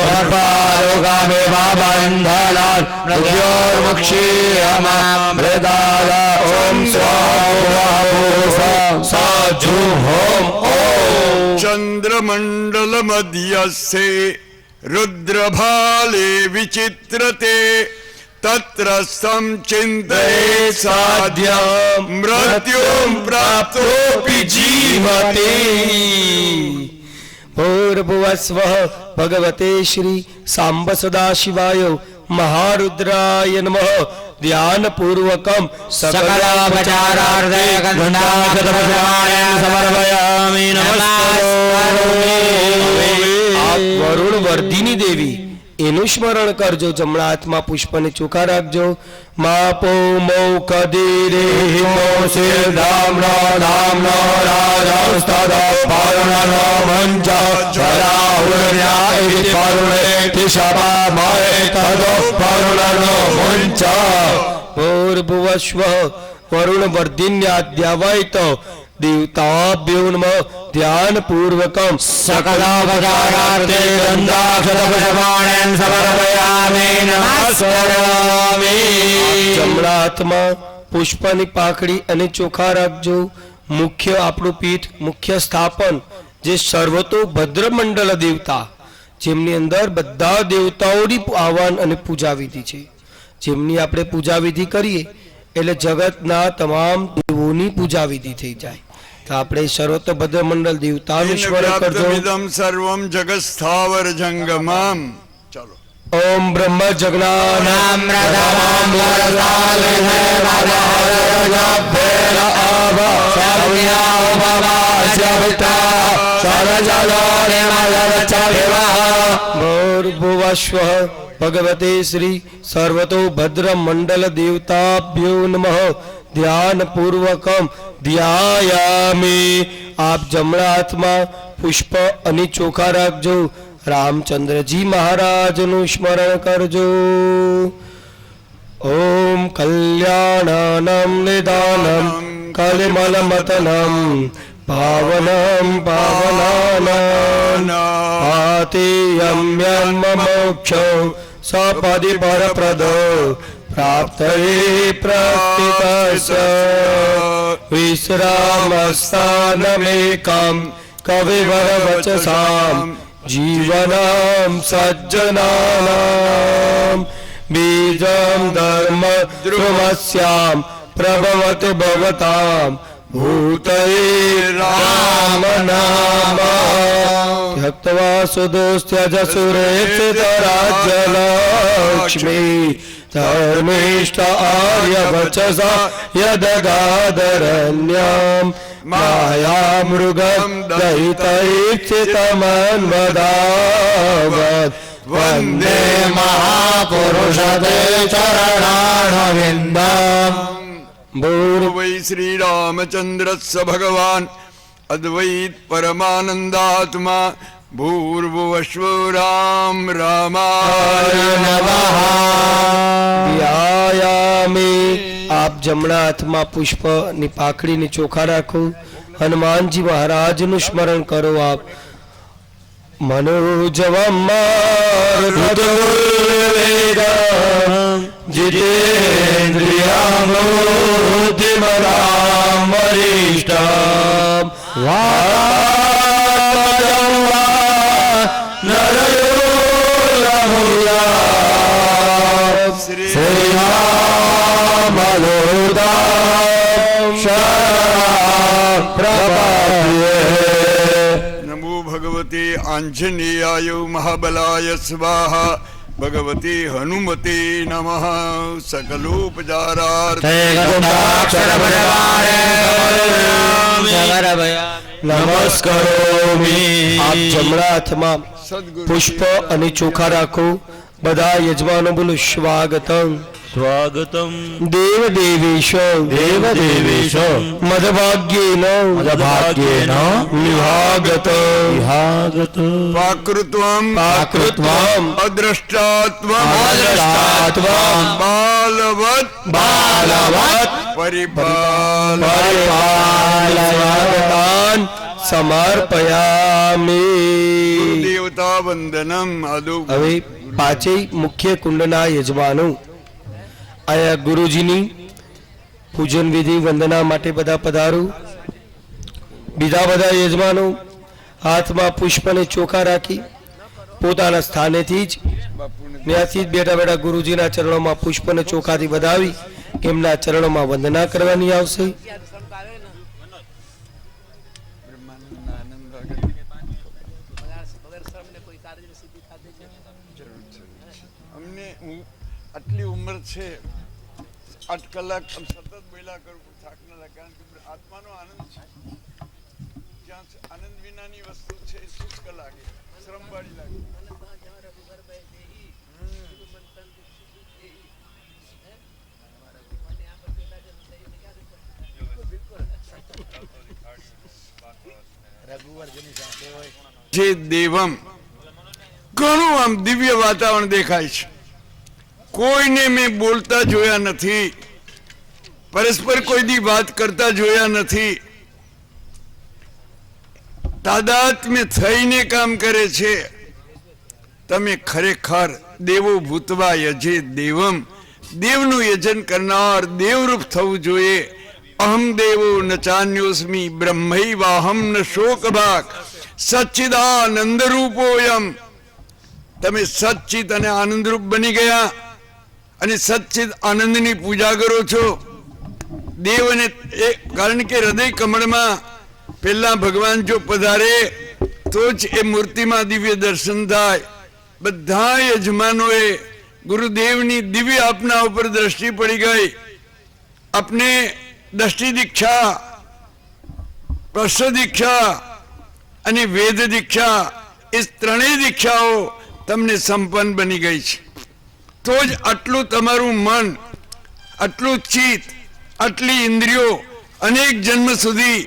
सर्वारोगामिव बन्धनान् मृत्योर्मुक्षीयमामृताय ॐ स्वाहा सजुहोम ॐ
चंद्रमंडल मध्यस्थे रुद्रभाले विचित्रते तत्र चिन्तयेत् साध्यं मृत्युं प्राप्तोऽपि जीवति।
भूर्भुवस्वः भगवते श्री सांब सदाशिवाय महारुद्राय नमः। ध्यान पूर्वकम
सकलोपचारार्थे गन्धाक्षतपुष्पाणि समर्पयामि
આપ વરુણ વર્ધિની દેવી એનું સ્મરણ કરજો. જમણા હાથમાં પુષ્પને ચોખા રાખજો. માપો મૌકદીરે મોસિર ધામનો ધામનો રાજસ્તદ પારુણનો મંચ જરાહુર્યા ઇતિ પારુણે તિશપા મહે તદો પારુણનો મંચ. ભૂર્ભુવસ્વ વરુણ વર્ધિન્યાદ્યાવૈત देवताभ्यो नमः. ध्यान पूर्वकम
सकलोपचारार्थे गन्धाक्षतपुष्पाणि समर्पयामि नमस्करोमि।
જમણા હાથમાં પુષ્પની પાકડી અને ચોખા રાખજો. મુખ્ય આપણું પીઠ મુખ્ય સ્થાપન જે સર્વતો ભદ્ર મંડળ દેવતા જેમની અંદર બધા દેવતાઓની આહવાન અને પૂજા વિધિ છે. જેમની આપણે પૂજા વિધિ કરીએ એટલે જગતના તમામ દેવોની પૂજા વિધિ થઈ જાય. તો આપણે સર્વતો ભદ્ર મંડળ દેવતાનું સ્મરણ કરજો.
ઇદમ સર્વમ જગત સ્થાવર જંગમમ. ચલો.
ઓમ બ્રહ્મ જગનાનામ
નામ્રતમં વરદાલિને
ભૂર્ભુવસ્વ ભગવતે શ્રી સર્વતો ભદ્ર મંડળ દેવતાભ્યો નમઃ. ધ્યાન પૂર્વકમ ધ્યાયામિ. આપ જમણા હાથમાં પુષ્પ અને ચોખા રાખજો. રામચંદ્રજી મહારાજનું સ્મરણ કરજો. ઓમ કલ્યાણનમ નિદાનમ કલિમલમતનમ પાવનમ પાવનાનામ આતિયમ્યન્મ મોક્ષો સપદિ પરપ્રદો પ્રાપ્તયે પ્રતિતસ્ય વિશ્રામસ્થાનમેકં કવિવરવચસામ જીવનામ સજ્જનાનામ બીજં ધર્મ ધ્રુવસ્યામ પ્રભવતિ ભવતામ ભૂતયે રામ નામ ત્યક્ત્વા સુદોસ્ત્યજસુરેક્ષિતરાજ્યલક્ષ્મી ધર્મિષ્ઠ આર્યવચસા યદગાદરન્યામ માયામૃગં દયિતૈક્ષિતમન્વદાવત
વંદે મહાપુરુષતે ચરણારવિંદમ.
વૈ શ્રી રામચંદ્રસ્સ ભગવાન અદ્વૈત પરમાનંદાત્મા ભૂર્ભુવસ્વ રામ રામાય નમઃ.
ધ્યાયામિ. આપ જમણા હાથમાં પુષ્પની પાકડીને ચોખા રાખો. હનુમાનજી મહારાજનું સ્મરણ કરો. આપ મનોજવમ જીતેન્દ્રિયમ બુદ્ધિમતામ વરિષ્ઠમ
આંજનેયાય મહાબલાય સ્વાહા ભગવતી હનુમતે નમઃ સકલોપચારાર્થે
નમસ્કારોમિ. આપ જમણા હાથમાં
સદગુરુ
પુષ્પ અને ચોખા રાખો. બધા યજમાનો બોલો સ્વાગતમ
સ્વાગતમ
દેવ દેવેશ
દેવ દેવેશ
મદભાગ્યેન
મદભાગ્યેન
નિભાગત
વિહાગત
પાકૃત્વમ
પાકૃત્વમ
અદ્રષ્ટાત્વમ
અદ્રષ્ટાત્વમ
બાલવત
બાલવત
પરિપાલ
પરિપાલયતાન સમર્પયામિ.
દેવતા વંદનમ આદુ
હવે પાંચેય મુખ્ય કુંડના યજમાનો આયા ગુરુજીની પૂજન વિધિ વંદના માટે બધા પધારો. બીજા બધા યજમાનો હાથમાં પુષ્પ અને ચોખા રાખી પોતાના સ્થાનેથી જ ત્યાંથી જ બેઠા બેઠા ગુરુજીના ચરણોમાં પુષ્પ અને ચોખાથી વધાવી એમના ચરણોમાં વંદના કરવાની આવશે.
અમને આટલી ઉંમર છે 8 કલાક સતત બોલ્યા કરું થાક ન લાગે કારણ કે આત્માનો આનંદ છે જ્યાં આનંદ વિનાની વસ્તુ છે શુષ્ક લાગે શ્રમવાળી લાગે. જે દેવમ ઘણું આમ દિવ્ય વાતાવરણ દેખાય છે. કોઈને મેં બોલતા જોયા નથી, પરસ્પર કોઈ દી વાત કરતા જોયા નથી. તાદાત્મ્ય થઈને કામ કરે છે. તમે ખરેખર દેવો ભૂતવા યજે દેવમ, દેવનું યજન કરનાર દેવરૂપ થવું જોઈએ. અહમ દેવો ન ચાન્યોસ્મી બ્રહ્મૈવાહમ ન શોકભાગ સચ્ચિદાનંદ રૂપોયમ. તમે સચ્ચિત અને આનંદરૂપ બની ગયા અને સચ્ચિત આનંદની પૂજા કરો છો. દેવને કારણ કે હૃદય કમળમાં પહેલા ભગવાન જો પધારે તો જ એ મૂર્તિમાં દિવ્ય દર્શન થાય. બધા યજમાનોએ ગુરુદેવની દિવ્ય આપના ઉપર દ્રષ્ટિ પડી ગઈ. આપને દ્રષ્ટિ દીક્ષા, પ્રશ્ન દીક્ષા અને વેદ દીક્ષા એ ત્રણેય દીક્ષાઓ તમને સંપન્ન બની ગઈ છે. તો જ આટલું તમારું મન, આટલું ચિત્ત, આટલી ઇન્દ્રિયો અનેક જન્મ સુધી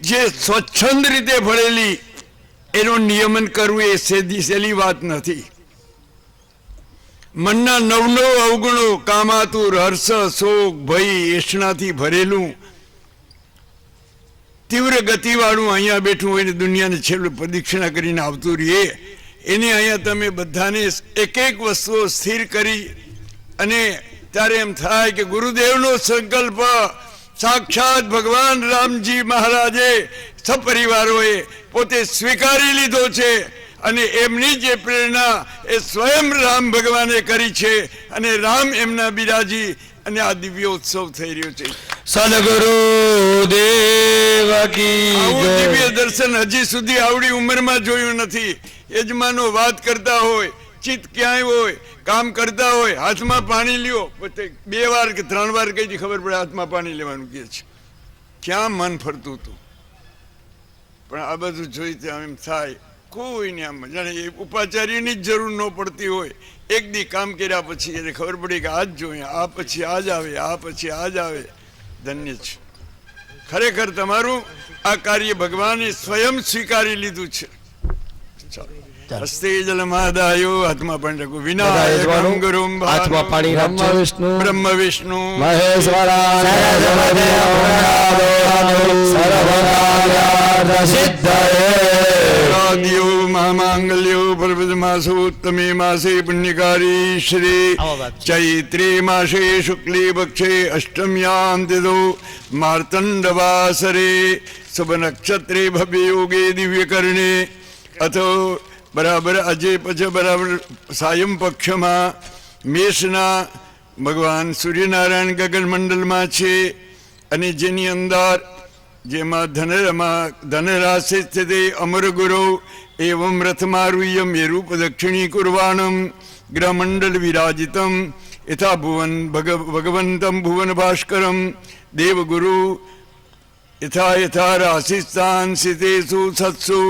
જે સ્વચ્છંદ રીતે ભળેલી એનું નિયમન કરવું એ સહેલી વાત નથી. મનના નવ અવગુણો કામાતુર, હર્ષ, શોક, ભય, એષણાથી ભરેલું તીવ્ર ગતિવાળું અહીંયા બેઠું હોય ને દુનિયાને છેલ્લું પ્રદક્ષિણા કરીને આવતું રહીએ એને અહીંયા તમે બધાને એક એક વસ્તુઓ સ્થિર કરી અને ત્યારે એમ થાય કે ગુરુદેવનો સંકલ્પ સાક્ષાત ભગવાન રામજી મહારાજે સપરિવારોએ પોતે સ્વીકારી લીધો છે અને એમની જે પ્રેરણા એ સ્વયં રામ ભગવાને કરી છે અને રામ એમના બિરાજી અને આ દિવ્ય ઉત્સવ થઈ રહ્યો છે.
સદગુરુ દેવ કી
આવું
જય.
દિવ્ય દર્શન હજી સુધી આવડી ઉંમરમાં જોયું નથી. યજમાનો વાત કરતા હોય, ચિત્ત ક્યાંય હોય, કામ કરતા હોય, હાથમાં પાણી લ્યો, પોતે 2 વાર કે 3 વાર કઈ ખબર પડે હાથમાં પાણી લેવાનું કહે છે. ક્યાં મન ફરતું હતું. પણ આ બધું જોઈ ત્યાં એમ થાય કોઈને આમ જાણે એ ઉપાચાર્યની જ જરૂર ન પડતી હોય. એક દી કામ કર્યા પછી એને ખબર પડી કે આ જ જોઈએ, આ પછી આ જ આવે, આ પછી આ જ આવે. ધન્ય છે ખરેખર તમારું આ કાર્ય ભગવાને સ્વયં સ્વીકારી લીધું છે. હસ્તે જલમાદાયો હાથમાં પણ રાખો.
બધા
વિનાયકં
યજમાનો
ગુરુમ
હાથમાં પાણી રાખજો.
બ્રહ્મ વિષ્ણુ રાદ્યો મહામાંગલ્યો પર્વતમાસો ઉત્તમે માસે પુણ્યકારી શ્રી ચૈત્રે માસે શુક્લે પક્ષે અષ્ટમ્યામ તિથો માર્તંડવાસરે શુભ નક્ષત્રે ભવ્ય યોગે દિવ્ય કર્ણે અથો બરાબર આજે પછી બરાબર સાયમ પક્ષમાં મેષના ભગવાન સૂર્યનારાયણ ગગન મંડળમાં છે અને જેની અંદર જેમાં ધનરાશિ સ્થિતે અમર ગુરુ એવં રથમારુહ્ય મેરૂપ દક્ષિણી કુર્વાણમ ગ્રહમંડલ વિરાજિતમ યથા ભગવંતમ ભુવન ભાસ્કરમ દેવગુરુ યથા રાશિસ્થાન સ્થિતેષુ સત્સુ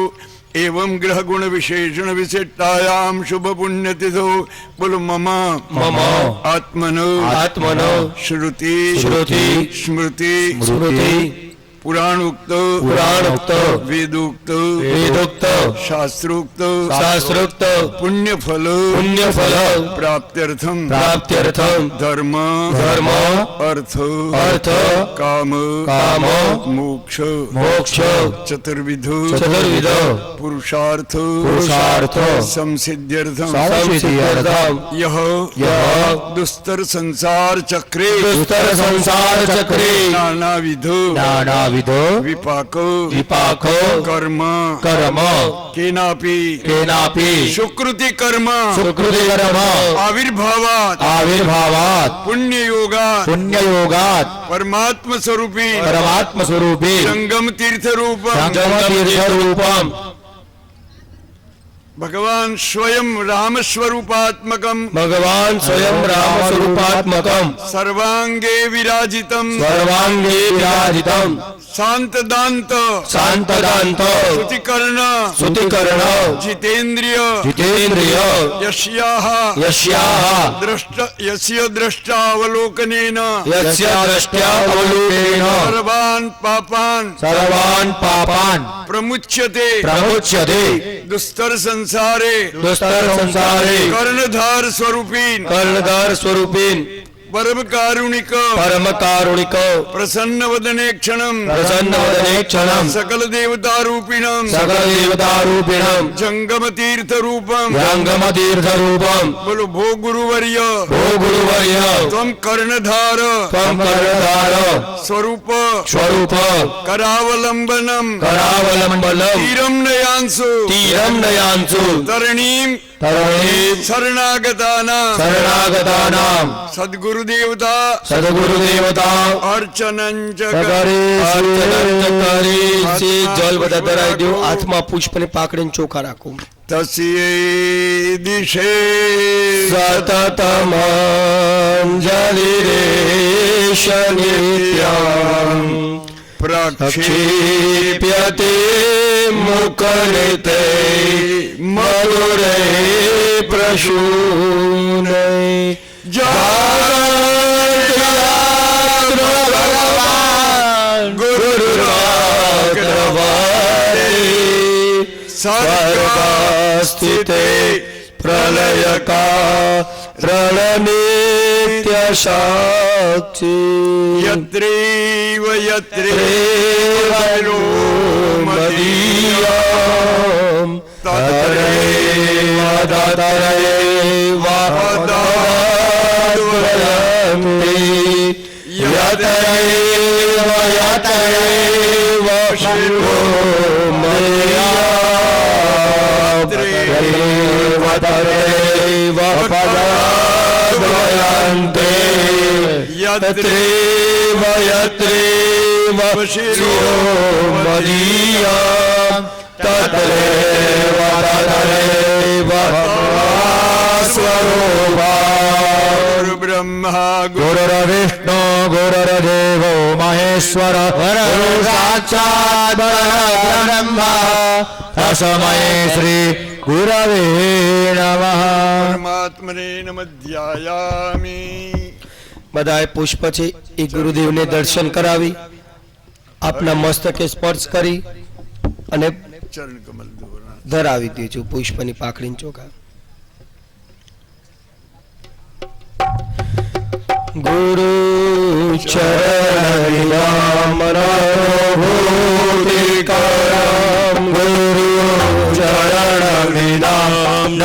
एवं ग्रह गुण विशेषण विशिष्टायाम शुभ पुण्यतिथो बोलो मम आत्मनो श्रुति स्मृति पुराणोक्त वेदोक्त शास्त्रोक्त पुण्यफल प्राप्त्यर्थम धर्म अर्थ काम मोक्ष चतुर्विध पुरुषार्थ संसिद्ध्यर्थम यह दुस्तर संसार चक्रे नानाविधो विपाको कर्म केनापि सुकृति कर्म आविर्भावात् पुण्ययोगात् परमात्म स्वरूपी संगम तीर्थ रूपम भगवान स्वयं राम स्वरूपात्मकम सर्वांगे विराजितम शांत दांत श्रुतिकर्ण जितेन्द्रिय यस्य द्रष्टावलोकनेन सर्वान् पापान् प्रमुच्यते दुस्तर संसारे कर्णधार स्वरूपीन परम कारुणिक प्रसन्न वदने क्षणम सकल देवता रूपिणम जंगम तीर्थ रूपम बोलो भो गुरुवर्य त्वं कर्णधार स्वरूप करावलंबनम तीरम नयांसु तरणीम शरणागतानां सद्गुरुदेवता अर्चनं च
જલ બધા ધરાઈ દો, હાથમાં પુષ્પ ને પાકડીને ચોખા રાખો.
તસ્યૈ દિશે
સતતમંજલિરેશ નિત્યં
પ્રક્ષેપ્યતે
મુખરિતે મધુરે પ્રસૂને ભગવાન સર્ગસ્થિતે પ્રલયકારણ નિત્ય સાક્ષી
યત્રેવ
મદીયં તત્રૈવ
यत्रेव
મદીયં તત્રૈવ સ્વરૂપા
બ્રહ્મા
ગુરુર્વિષ્ણુ ગુરુર્દેવો મહેશ્વર ગુરુ સાક્ષાત પરબ્રહ્મ તસ્મૈ શ્રી ગુરવે નમઃ.
પરમાત્મને નમઃ ધ્યાયામિ.
બધાએ પુષ્પ છે એ ગુરુદેવને દર્શન કરાવી આપના મસ્તકે સ્પર્શ કરી અને
ચરણ કમલ
ધરાવી દેજો પુષ્પની પાકડીને ચોખા. ગુરુ ચરણ ગુરુ ચરણ વિનામ ચરણ